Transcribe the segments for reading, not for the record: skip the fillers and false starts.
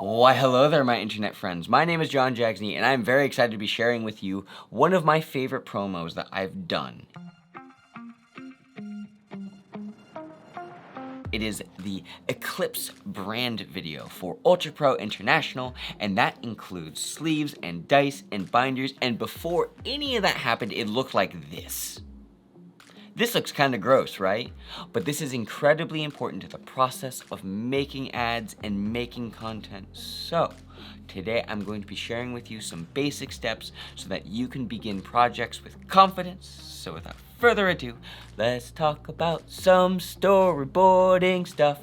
Why hello there my internet friends, my name is Jags, and I'm very excited to be sharing with you one of my favorite promos that I've done. It is the Eclipse brand video for Ultra Pro International, and that includes sleeves and dice and binders, and before any of that happened, it looked like this. This looks kind of gross, right? But this is incredibly important to the process of making ads and making content. So, today I'm going to be sharing with you some basic steps so that you can begin projects with confidence. So without further ado, let's talk about some storyboarding stuff.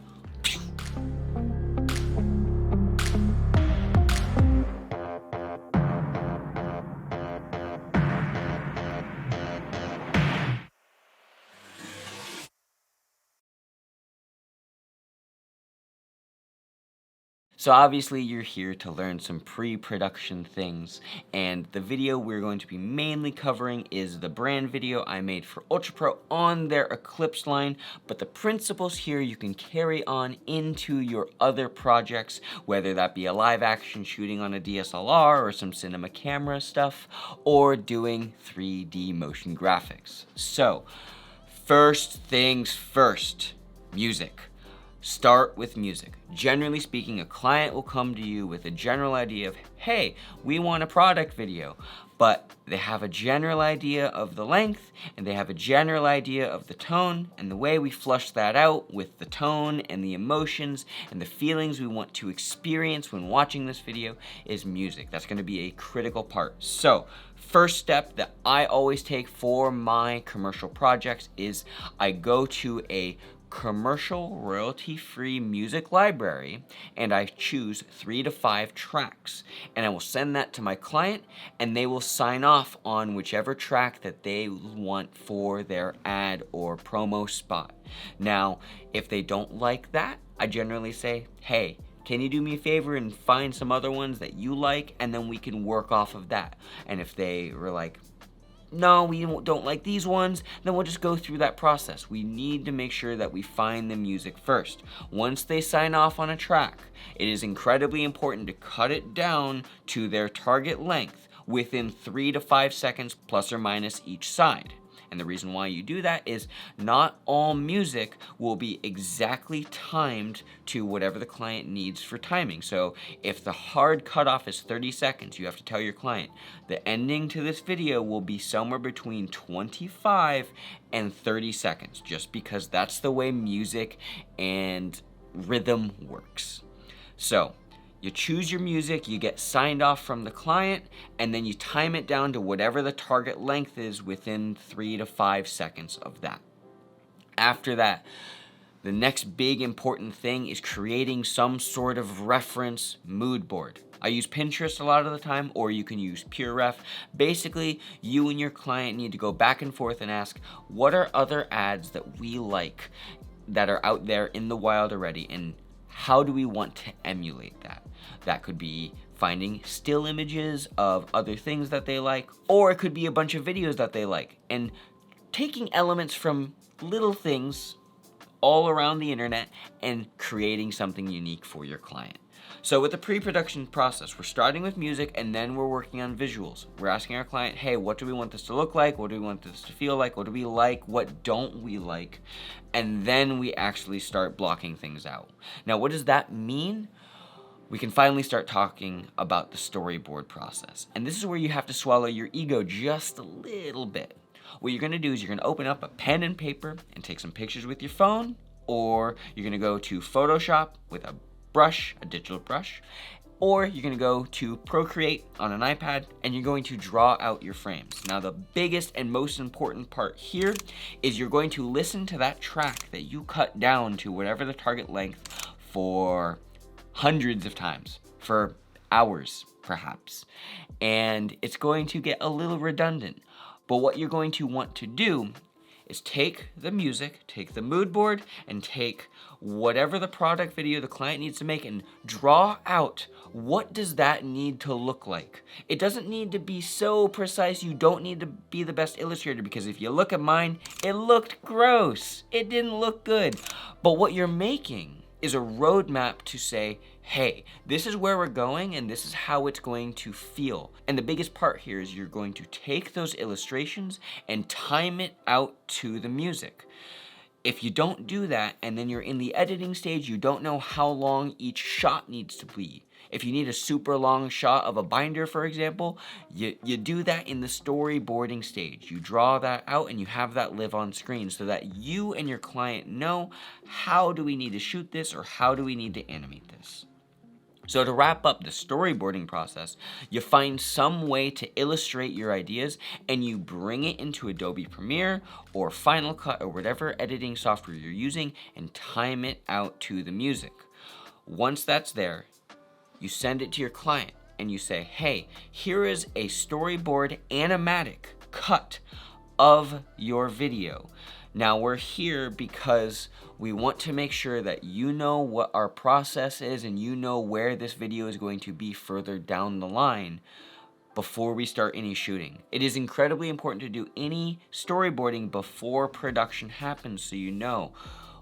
So obviously you're here to learn some pre-production things, and the video we're going to be mainly covering is the brand video I made for Ultra Pro on their Eclipse line, but the principles here you can carry on into your other projects, whether that be a live action shooting on a DSLR or some cinema camera stuff, or doing 3D motion graphics. So, first things first, music. Start with music. Generally speaking, a client will come to you with a general idea of, hey, we want a product video, but they have a general idea of the length, and they have a general idea of the tone, and the way we flush that out with the tone and the emotions and the feelings we want to experience when watching this video is music. That's going to be a critical part. So, first step that I always take for my commercial projects is I go to a commercial royalty-free music library, and I choose 3 to 5 tracks, and I will send that to my client, and they will sign off on whichever track that they want for their ad or promo spot. Now, if they don't like that, I generally say, hey, can you do me a favor and find some other ones that you like, and then we can work off of that. And if they were like, no, we don't like these ones, then we'll just go through that process. We need to make sure that we find the music first. Once they sign off on a track, it is incredibly important to cut it down to their target length within 3 to 5 seconds plus or minus each side. And the reason why you do that is not all music will be exactly timed to whatever the client needs for timing. So if the hard cutoff is 30 seconds, you have to tell your client, the ending to this video will be somewhere between 25 and 30 seconds, just because that's the way music and rhythm works. So, you choose your music, you get signed off from the client, and then you time it down to whatever the target length is within 3 to 5 seconds of that. After that, the next big important thing is creating some sort of reference mood board. I use Pinterest a lot of the time, or you can use PureRef. Basically, you and your client need to go back and forth and ask, what are other ads that we like that are out there in the wild already, and how do we want to emulate that? That could be finding still images of other things that they like, or it could be a bunch of videos that they like, and taking elements from little things all around the internet and creating something unique for your client. So with the pre-production process, we're starting with music, and then we're working on visuals. We're asking our client, hey, what do we want this to look like? What do we want this to feel like? What do we like? What don't we like? And then we actually start blocking things out. Now, what does that mean? We can finally start talking about the storyboard process. And this is where you have to swallow your ego just a little bit. What you're gonna do is you're gonna open up a pen and paper and take some pictures with your phone, or you're gonna go to Photoshop with a brush, a digital brush, or you're gonna go to Procreate on an iPad, and you're going to draw out your frames. Now, the biggest and most important part here is you're going to listen to that track that you cut down to whatever the target length for hundreds of times, for hours perhaps, and it's going to get a little redundant. But what you're going to want to do is take the music, take the mood board, and take whatever the product video the client needs to make and draw out what does that need to look like. It doesn't need to be so precise. You don't need to be the best illustrator, because if you look at mine, it looked gross. It didn't look good. But what you're making is a roadmap to say, hey, this is where we're going and this is how it's going to feel. And the biggest part here is you're going to take those illustrations and time it out to the music. If you don't do that and then you're in the editing stage, you don't know how long each shot needs to be. If you need a super long shot of a binder, for example, you do that in the storyboarding stage. You draw that out and you have that live on screen so that you and your client know, how do we need to shoot this or how do we need to animate this. So to wrap up the storyboarding process, you find some way to illustrate your ideas and you bring it into Adobe Premiere or Final Cut or whatever editing software you're using and time it out to the music. Once that's there, you send it to your client and you say, hey, here is a storyboard animatic cut of your video. Now we're here because we want to make sure that you know what our process is and you know where this video is going to be further down the line before we start any shooting. It is incredibly important to do any storyboarding before production happens so you know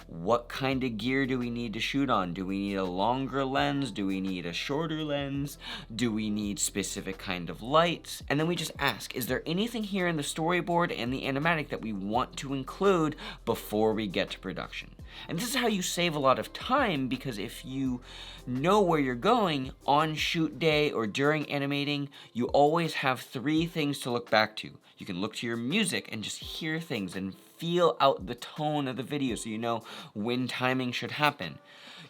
what kind of gear do we need to shoot on? Do we need a longer lens? Do we need a shorter lens? Do we need specific kind of lights? And then we just ask, is there anything here in the storyboard and the animatic that we want to include before we get to production? And this is how you save a lot of time, because if you know where you're going on shoot day or during animating, you always have 3 things to look back to. You can look to your music and just hear things and feel out the tone of the video so you know when timing should happen.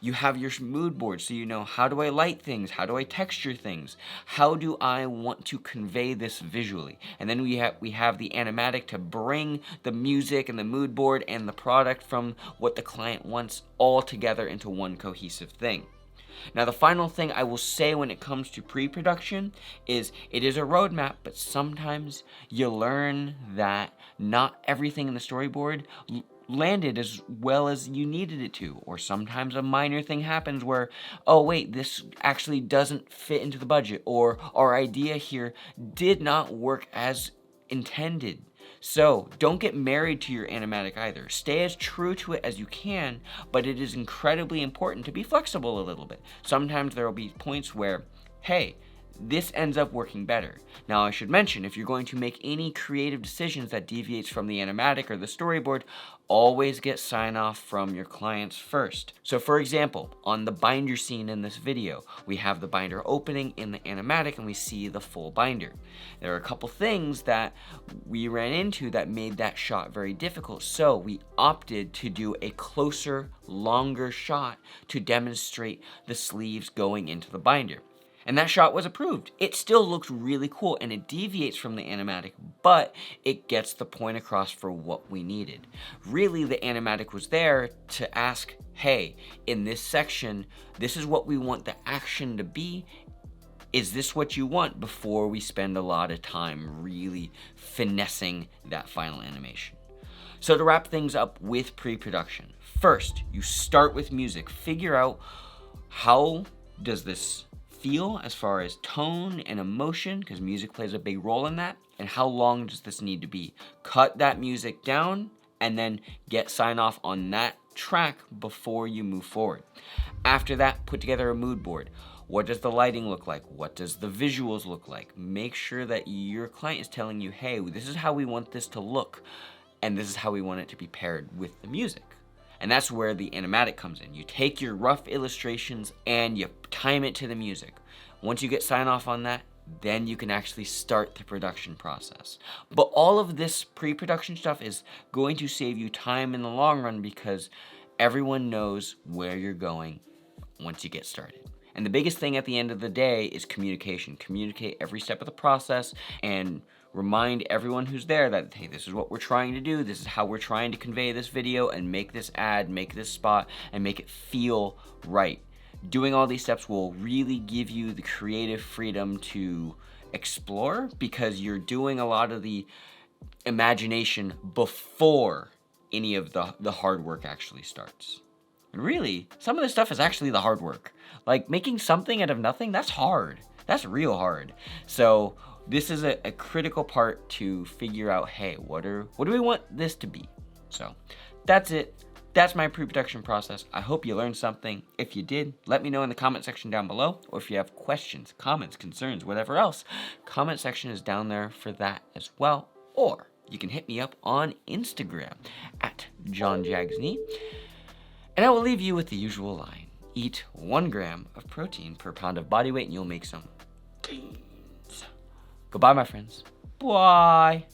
You have your mood board so you know, how do I light things? How do I texture things? How do I want to convey this visually? And then we have the animatic to bring the music and the mood board and the product from what the client wants all together into one cohesive thing. Now the final thing I will say when it comes to pre-production is it is a roadmap, but sometimes you learn that not everything in the storyboard landed as well as you needed it to, or sometimes a minor thing happens where, oh wait, this actually doesn't fit into the budget, or our idea here did not work as intended. So don't get married to your animatic either. Stay as true to it as you can, but it is incredibly important to be flexible a little bit. Sometimes there will be points where, hey, this ends up working better. Now I should mention, if you're going to make any creative decisions that deviates from the animatic or the storyboard, always get sign off from your clients first. So for example, on the binder scene in this video, we have the binder opening in the animatic and we see the full binder. There are a couple things that we ran into that made that shot very difficult, so we opted to do a closer, longer shot to demonstrate the sleeves going into the binder. And that shot was approved. It still looks really cool and it deviates from the animatic, but it gets the point across for what we needed. Really, the animatic was there to ask, hey, in this section, this is what we want the action to be. Is this what you want, before we spend a lot of time really finessing that final animation? So to wrap things up with pre-production, first, you start with music. Figure out, how does this feel as far as tone and emotion, because music plays a big role in that, and how long does this need to be? Cut that music down and then get sign off on that track before you move forward. After that, put together a mood board. What does the lighting look like? What does the visuals look like? Make sure that your client is telling you, hey, this is how we want this to look, and this is how we want it to be paired with the music. And that's where the animatic comes in. You take your rough illustrations and you time it to the music. Once you get sign off on that, then you can actually start the production process. But all of this pre-production stuff is going to save you time in the long run, because everyone knows where you're going once you get started. And the biggest thing at the end of the day is communication. Communicate every step of the process and remind everyone who's there that, hey, this is what we're trying to do, this is how we're trying to convey this video and make this ad, make this spot, and make it feel right. Doing all these steps will really give you the creative freedom to explore, because you're doing a lot of the imagination before any of the hard work actually starts. And really, some of this stuff is actually the hard work. Like making something out of nothing, that's hard. That's real hard. So this is a critical part to figure out, hey, what do we want this to be? So that's it. that's my pre-production process. I hope you learned something. If you did, let me know in the comment section down below, or if you have questions, comments, concerns, whatever else, comment section is down there for that as well. Or you can hit me up on Instagram at JohnJagsNey, and I will leave you with the usual line. Eat 1 gram of protein per pound of body weight and you'll make some gains. Goodbye, my friends. Bye.